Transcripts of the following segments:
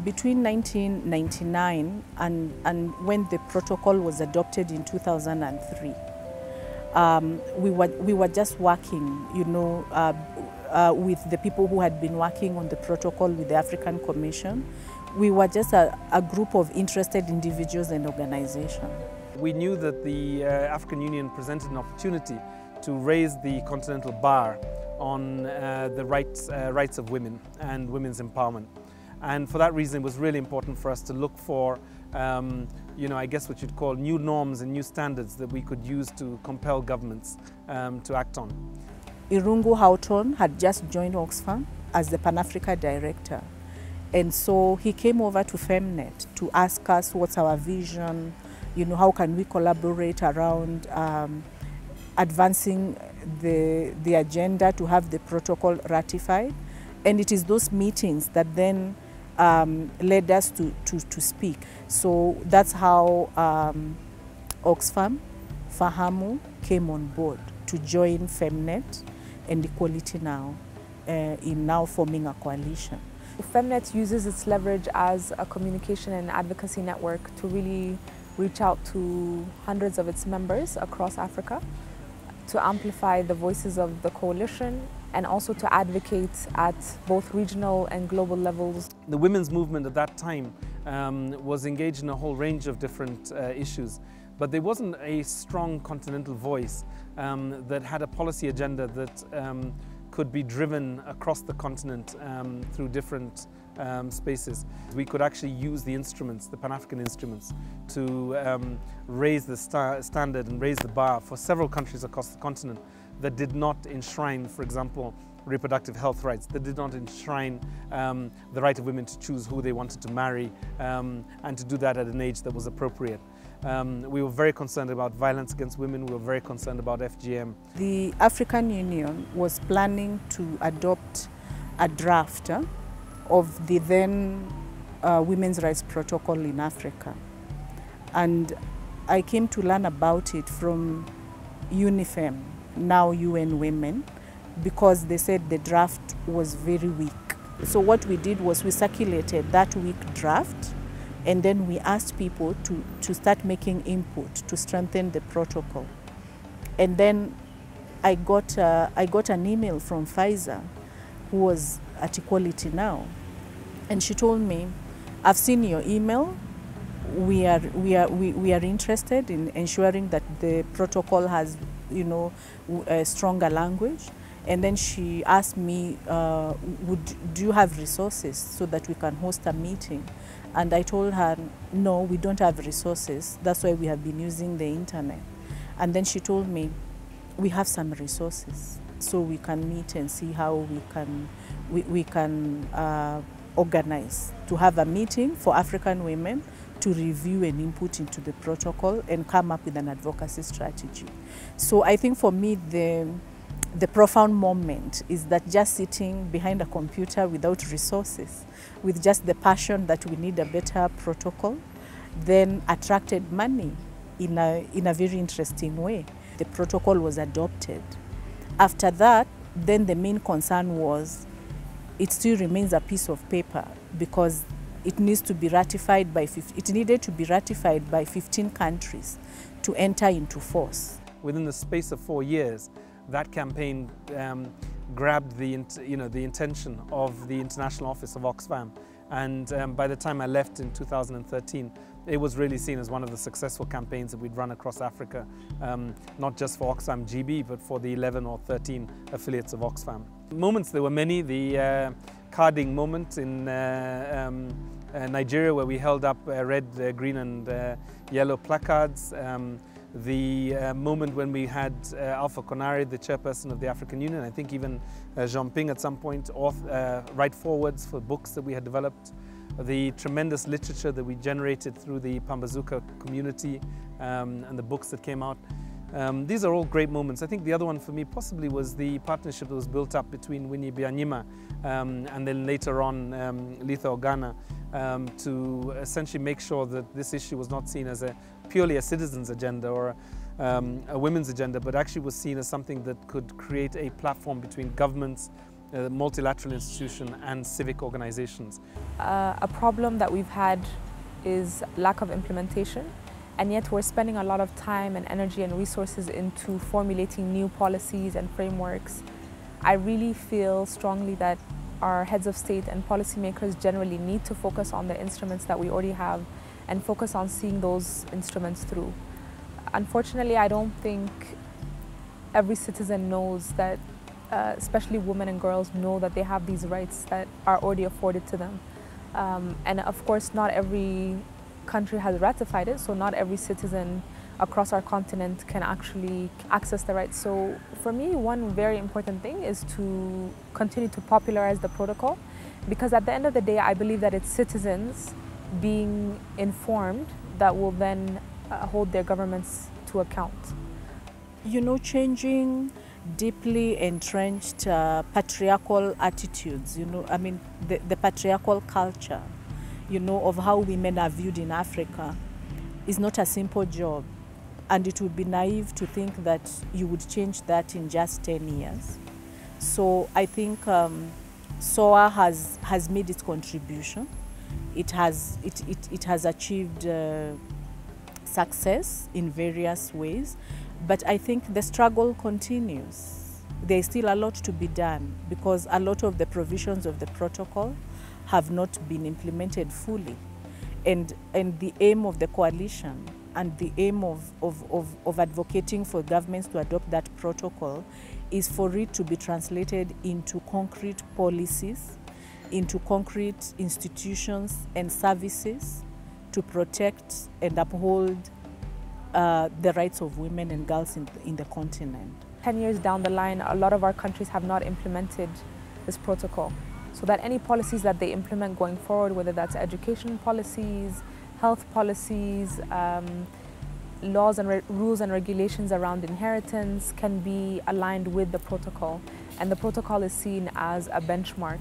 between 1999 and when the protocol was adopted in 2003, we were just working, you know, with the people who had been working on the protocol with the African Commission. We were just a group of interested individuals and organizations. We knew that the African Union presented an opportunity to raise the continental bar on the rights of women and women's empowerment. And for that reason, it was really important for us to look for, you know, I guess what you'd call new norms and new standards that we could use to compel governments to act on. Irungu Houghton had just joined Oxfam as the Pan-Africa Director. And so he came over to Femnet to ask us what's our vision, you know, how can we collaborate around advancing the agenda to have the protocol ratified. And it is those meetings that then led us to speak. So that's how Oxfam, Fahamu came on board to join Femnet and Equality Now in now forming a coalition. Femnet uses its leverage as a communication and advocacy network to really reach out to hundreds of its members across Africa, to amplify the voices of the coalition and also to advocate at both regional and global levels. The women's movement at that time was engaged in a whole range of different issues, but there wasn't a strong continental voice that had a policy agenda that could be driven across the continent through different spaces. We could actually use the instruments, the Pan-African instruments, to raise the standard and raise the bar for several countries across the continent that did not enshrine, for example, reproductive health rights, that did not enshrine the right of women to choose who they wanted to marry and to do that at an age that was appropriate. We were very concerned about violence against women. We were very concerned about FGM. The African Union was planning to adopt a draft of the then Women's Rights Protocol in Africa. And I came to learn about it from UNIFEM, now UN Women, because they said the draft was very weak. So what we did was we circulated that weak draft, and then we asked people to start making input to strengthen the protocol. And then I got an email from Pfizer, who was at Equality Now, and she told me, "I've seen your email. We are interested in ensuring that the protocol has, you know, a stronger language." And then she asked me, do you have resources so that we can host a meeting? And I told her, no, we don't have resources. That's why we have been using the internet. And then she told me, we have some resources, so we can meet and see how we can organize to have a meeting for African women to review and input into the protocol and come up with an advocacy strategy. So I think for me, the profound moment is that just sitting behind a computer without resources, with just the passion that we need a better protocol, then attracted money in a very interesting way. The protocol was adopted. After that, then the main concern was it still remains a piece of paper because it needs to be ratified by it needed to be ratified by 15 countries to enter into force. Within the space of 4 years, that campaign grabbed the intention of the International Office of Oxfam, and by the time I left in 2013, it was really seen as one of the successful campaigns that we'd run across Africa, not just for Oxfam GB, but for the 11 or 13 affiliates of Oxfam. Moments, there were many. The carding moment in Nigeria, where we held up red, green and yellow placards. The moment when we had Alpha Konare, the chairperson of the African Union, I think even Jean Ping at some point, write forwards for books that we had developed. The tremendous literature that we generated through the Pambazuka community and the books that came out. These are all great moments. I think the other one for me possibly was the partnership that was built up between Winnie Byanyima and then later on Litha Ogana to essentially make sure that this issue was not seen as purely a citizens' agenda or a women's agenda, but actually was seen as something that could create a platform between governments multilateral institution and civic organizations. A problem that we've had is lack of implementation, and yet we're spending a lot of time and energy and resources into formulating new policies and frameworks. I really feel strongly that our heads of state and policymakers generally need to focus on the instruments that we already have and focus on seeing those instruments through. Unfortunately, I don't think every citizen knows that, especially women and girls, know that they have these rights that are already afforded to them. And of course, not every country has ratified it, so not every citizen across our continent can actually access the rights. So for me, one very important thing is to continue to popularize the protocol, because at the end of the day, I believe that it's citizens being informed that will then hold their governments to account. You know, changing deeply entrenched patriarchal attitudes, you know, I mean, the patriarchal culture, you know, of how women are viewed in Africa is not a simple job. And it would be naive to think that you would change that in just 10 years. So I think Soawr has made its contribution. It has achieved success in various ways, but I think the struggle continues. There's still a lot to be done because a lot of the provisions of the protocol have not been implemented fully. And the aim of the coalition and the aim of advocating for governments to adopt that protocol is for it to be translated into concrete policies, into concrete institutions and services to protect and uphold the rights of women and girls in the continent. 10 years down the line, a lot of our countries have not implemented this protocol. So that any policies that they implement going forward, whether that's education policies, health policies, laws and rules and regulations around inheritance can be aligned with the protocol. And the protocol is seen as a benchmark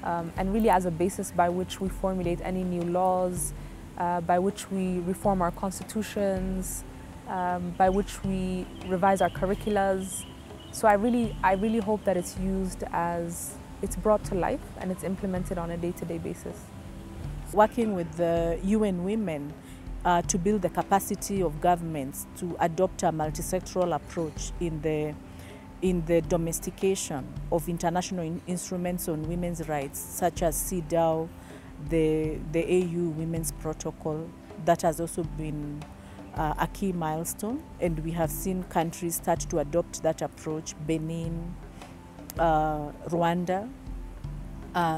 and really as a basis by which we formulate any new laws, by which we reform our constitutions, by which we revise our curriculums. So I really hope that it's used as it's brought to life and it's implemented on a day-to-day basis. Working with the UN Women to build the capacity of governments to adopt a multisectoral approach in the domestication of international instruments on women's rights, such as CEDAW, the AU Women's Protocol, that has also been a key milestone, and we have seen countries start to adopt that approach, Benin, Rwanda.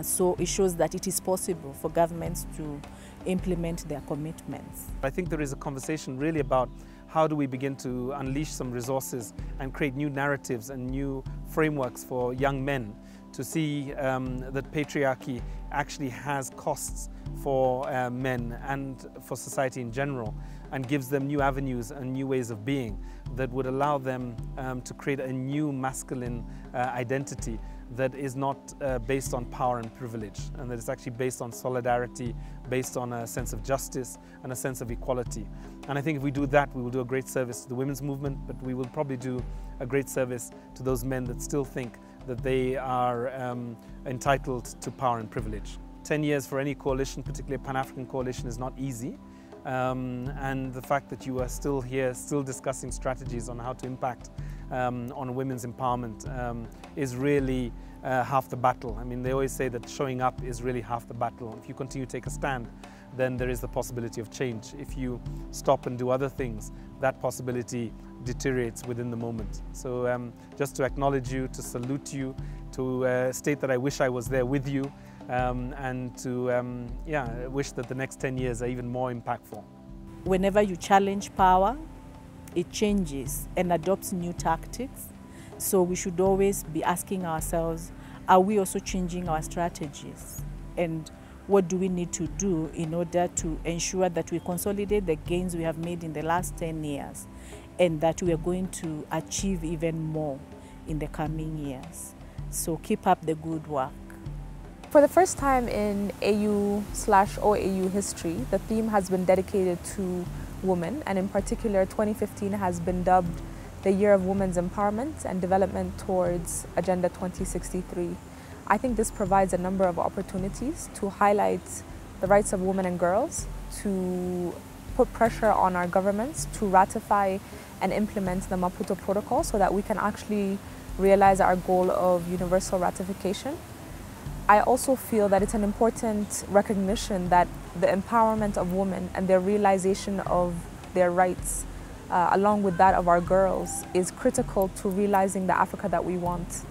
So it shows that it is possible for governments to implement their commitments. I think there is a conversation really about how do we begin to unleash some resources and create new narratives and new frameworks for young men to see that patriarchy actually has costs for men and for society in general, and gives them new avenues and new ways of being that would allow them to create a new masculine identity that is not based on power and privilege, and that is actually based on solidarity, based on a sense of justice and a sense of equality. And I think if we do that, we will do a great service to the women's movement, but we will probably do a great service to those men that still think that they are entitled to power and privilege. 10 years for any coalition, particularly a Pan-African coalition, is not easy. And the fact that you are still here, still discussing strategies on how to impact on women's empowerment is really half the battle. I mean, they always say that showing up is really half the battle. If you continue to take a stand, then there is the possibility of change. If you stop and do other things, that possibility deteriorates within the moment. So just to acknowledge you, to salute you, to state that I wish I was there with you, and to wish that the next 10 years are even more impactful. Whenever you challenge power, it changes and adopts new tactics. So we should always be asking ourselves, are we also changing our strategies? And what do we need to do in order to ensure that we consolidate the gains we have made in the last 10 years and that we are going to achieve even more in the coming years? So keep up the good work. For the first time in AU/OAU history, the theme has been dedicated to women, and in particular 2015 has been dubbed the Year of Women's Empowerment and Development towards Agenda 2063. I think this provides a number of opportunities to highlight the rights of women and girls, to put pressure on our governments to ratify and implement the Maputo Protocol so that we can actually realize our goal of universal ratification. I also feel that it's an important recognition that the empowerment of women and their realization of their rights, along with that of our girls, is critical to realizing the Africa that we want.